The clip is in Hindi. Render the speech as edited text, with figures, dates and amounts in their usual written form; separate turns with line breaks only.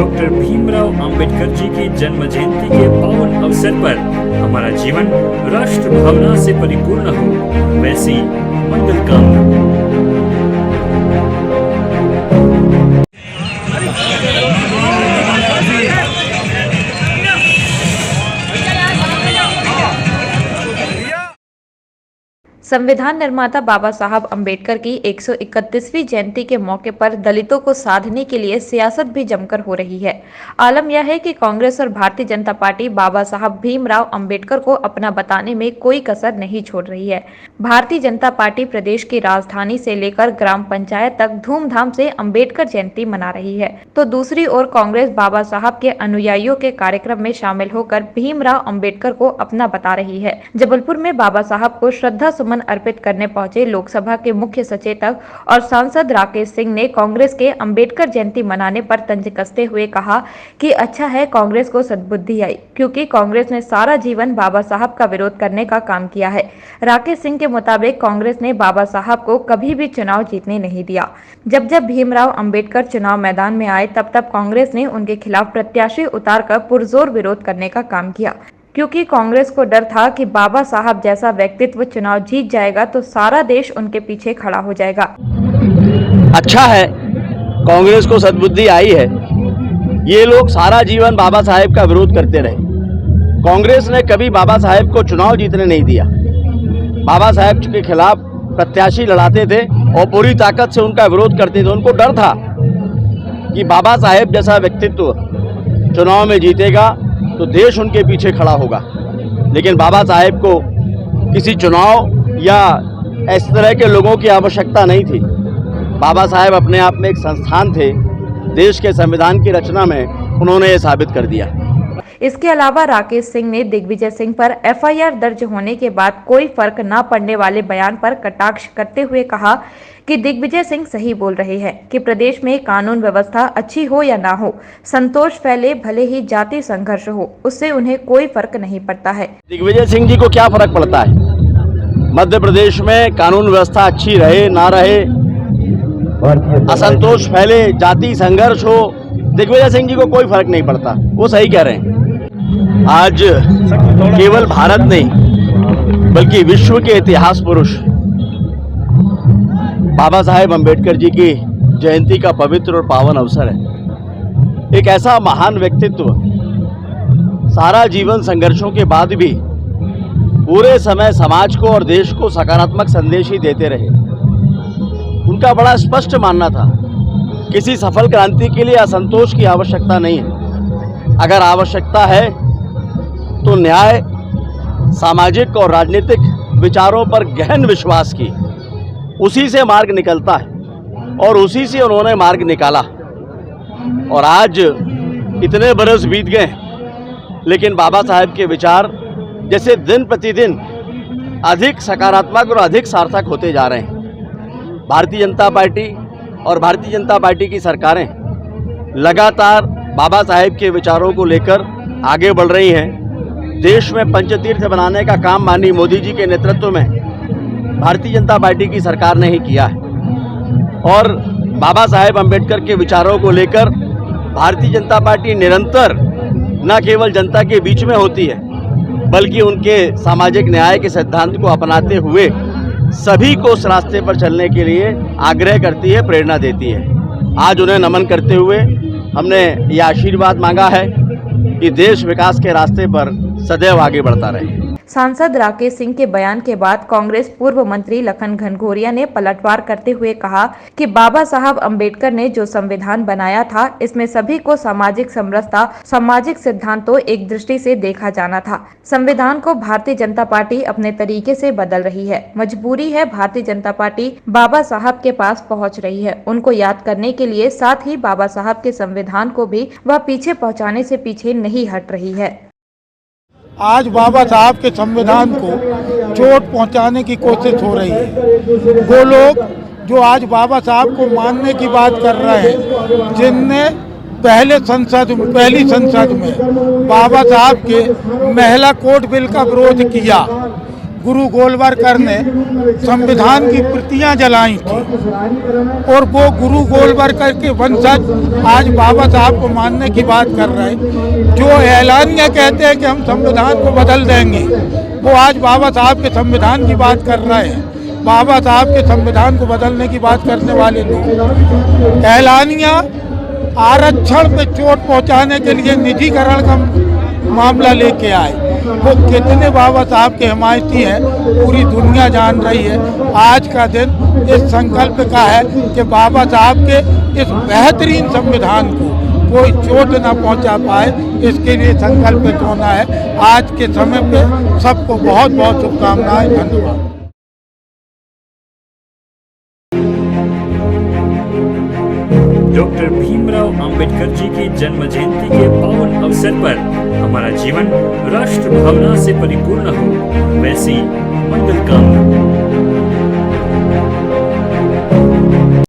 डॉक्टर भीमराव अंबेडकर जी की जन्म जयंती के पावन अवसर पर हमारा जीवन राष्ट्र भावना से परिपूर्ण हो, वैसी मंगल कामना।
संविधान निर्माता बाबा साहब अम्बेडकर की 131वीं जयंती के मौके पर दलितों को साधने के लिए सियासत भी जमकर हो रही है। आलम यह है कि कांग्रेस और भारतीय जनता पार्टी बाबा साहब भीमराव अम्बेडकर को अपना बताने में कोई कसर नहीं छोड़ रही है। भारतीय जनता पार्टी प्रदेश की राजधानी से लेकर ग्राम पंचायत तक धूमधाम से अम्बेडकर जयंती मना रही है, तो दूसरी ओर कांग्रेस बाबा साहब के अनुयायियों के कार्यक्रम में शामिल होकर भीमराव अम्बेडकर को अपना बता रही है। जबलपुर में बाबा साहब को श्रद्धा सुमन अर्पित करने पहुंचे लोकसभा के मुख्य सचेतक और सांसद राकेश सिंह ने कांग्रेस के अंबेडकर जयंती मनाने पर तंज कसते हुए कहा कि अच्छा है कांग्रेस को सद्बुद्धि आई, क्योंकि कांग्रेस ने सारा जीवन बाबा साहब का विरोध करने का काम किया है। राकेश सिंह के मुताबिक कांग्रेस ने बाबा साहब को कभी भी चुनाव जीतने नहीं दिया। जब जब भीमराव अंबेडकर चुनाव मैदान में आए तब तब कांग्रेस ने उनके खिलाफ प्रत्याशी उतारकर पुरजोर विरोध करने का काम किया, क्योंकि कांग्रेस को डर था कि बाबा साहब जैसा व्यक्तित्व चुनाव जीत जाएगा तो सारा देश उनके पीछे खड़ा हो जाएगा।
अच्छा है कांग्रेस को सद्बुद्धि आई है। ये लोग सारा जीवन बाबा साहेब का विरोध करते रहे। कांग्रेस ने कभी बाबा साहेब को चुनाव जीतने नहीं दिया। बाबा साहेब के खिलाफ प्रत्याशी लड़ाते थे और पूरी ताकत से उनका विरोध करते थे। उनको डर था कि बाबा साहेब जैसा व्यक्तित्व चुनाव में जीतेगा तो देश उनके पीछे खड़ा होगा। लेकिन बाबा साहेब को किसी चुनाव या इस तरह के लोगों की आवश्यकता नहीं थी। बाबा साहेब अपने आप में एक संस्थान थे। देश के संविधान की रचना में उन्होंने ये साबित कर दिया।
इसके अलावा राकेश सिंह ने दिग्विजय सिंह पर एफआईआर दर्ज होने के बाद कोई फर्क न पड़ने वाले बयान पर कटाक्ष करते हुए कहा कि दिग्विजय सिंह सही बोल रहे हैं कि प्रदेश में कानून व्यवस्था अच्छी हो या ना हो, संतोष फैले भले ही जाति संघर्ष हो, उससे उन्हें कोई फर्क नहीं पड़ता है।
दिग्विजय सिंह जी को क्या फर्क पड़ता है? मध्य प्रदेश में कानून व्यवस्था अच्छी रहे ना रहे, असंतोष फैले, जाति संघर्ष हो, दिग्विजय सिंह जी को कोई फर्क नहीं पड़ता। वो सही कह रहे हैं। आज केवल भारत नहीं बल्कि विश्व के इतिहास पुरुष बाबा साहेब अम्बेडकर जी की जयंती का पवित्र और पावन अवसर है। एक ऐसा महान व्यक्तित्व सारा जीवन संघर्षों के बाद भी पूरे समय समाज को और देश को सकारात्मक संदेश ही देते रहे। उनका बड़ा स्पष्ट मानना था, किसी सफल क्रांति के लिए असंतोष की आवश्यकता नहीं है। अगर आवश्यकता है तो न्याय, सामाजिक और राजनीतिक विचारों पर गहन विश्वास की, उसी से मार्ग निकलता है और उसी से उन्होंने मार्ग निकाला। और आज इतने बरस बीत गए लेकिन बाबा साहेब के विचार जैसे दिन प्रतिदिन अधिक सकारात्मक और अधिक सार्थक होते जा रहे हैं। भारतीय जनता पार्टी और भारतीय जनता पार्टी की सरकारें लगातार बाबा साहेब के विचारों को लेकर आगे बढ़ रही हैं। देश में पंचतीर्थ बनाने का काम माननीय मोदी जी के नेतृत्व में भारतीय जनता पार्टी की सरकार ने ही किया है। और बाबा साहेब अम्बेडकर के विचारों को लेकर भारतीय जनता पार्टी निरंतर न केवल जनता के बीच में होती है बल्कि उनके सामाजिक न्याय के सिद्धांत को अपनाते हुए सभी को उस रास्ते पर चलने के लिए आग्रह करती है, प्रेरणा देती है। आज उन्हें नमन करते हुए हमने ये आशीर्वाद मांगा है कि देश विकास के रास्ते पर सदैव आगे बढ़ता रहे।
सांसद राकेश सिंह के बयान के बाद कांग्रेस पूर्व मंत्री लखन घनघोरिया ने पलटवार करते हुए कहा कि बाबा साहब अम्बेडकर ने जो संविधान बनाया था इसमें सभी को सामाजिक समरसता, सामाजिक सिद्धांतों एक दृष्टि से देखा जाना था। संविधान को भारतीय जनता पार्टी अपने तरीके से बदल रही है। मजबूरी है भारतीय जनता पार्टी बाबा साहब के पास पहुंच रही है, उनको याद करने के लिए, साथ ही बाबा साहब के संविधान को भी वह पीछे पहुँचाने से पीछे नहीं हट रही है।
आज बाबा साहब के संविधान को चोट पहुंचाने की कोशिश हो रही है। वो लोग जो आज बाबा साहब को मानने की बात कर रहे हैं, जिनने पहली संसद में बाबा साहब के महिला कोड बिल का विरोध किया, गुरु गोलवलकर ने संविधान की प्रतियां जलाई थी और वो गुरु गोलवलकर के वंशज आज बाबा साहब को मानने की बात कर रहे हैं। जो ऐलानिया कहते हैं कि हम संविधान को बदल देंगे, वो आज बाबा साहब के संविधान की बात कर रहे हैं। बाबा साहब के संविधान को बदलने की बात करने वाले लोग ऐलानिया आरक्षण पे चोट पहुंचाने के लिए निजीकरण का मामला लेके आए। वो कितने बाबा साहब के हिमायती हैं पूरी दुनिया जान रही है। आज का दिन इस संकल्प का है कि बाबा साहब के इस बेहतरीन संविधान को कोई चोट ना पहुंचा पाए, इसके लिए संकल्पित होना है। आज के समय पे सबको बहुत बहुत शुभकामनाएं। धन्यवाद।
डॉक्टर भीमराव अंबेडकर जी की जन्म जयंती के पावन अवसर पर हमारा जीवन राष्ट्र भावना से परिपूर्ण हो, वैसी मंगल कामना।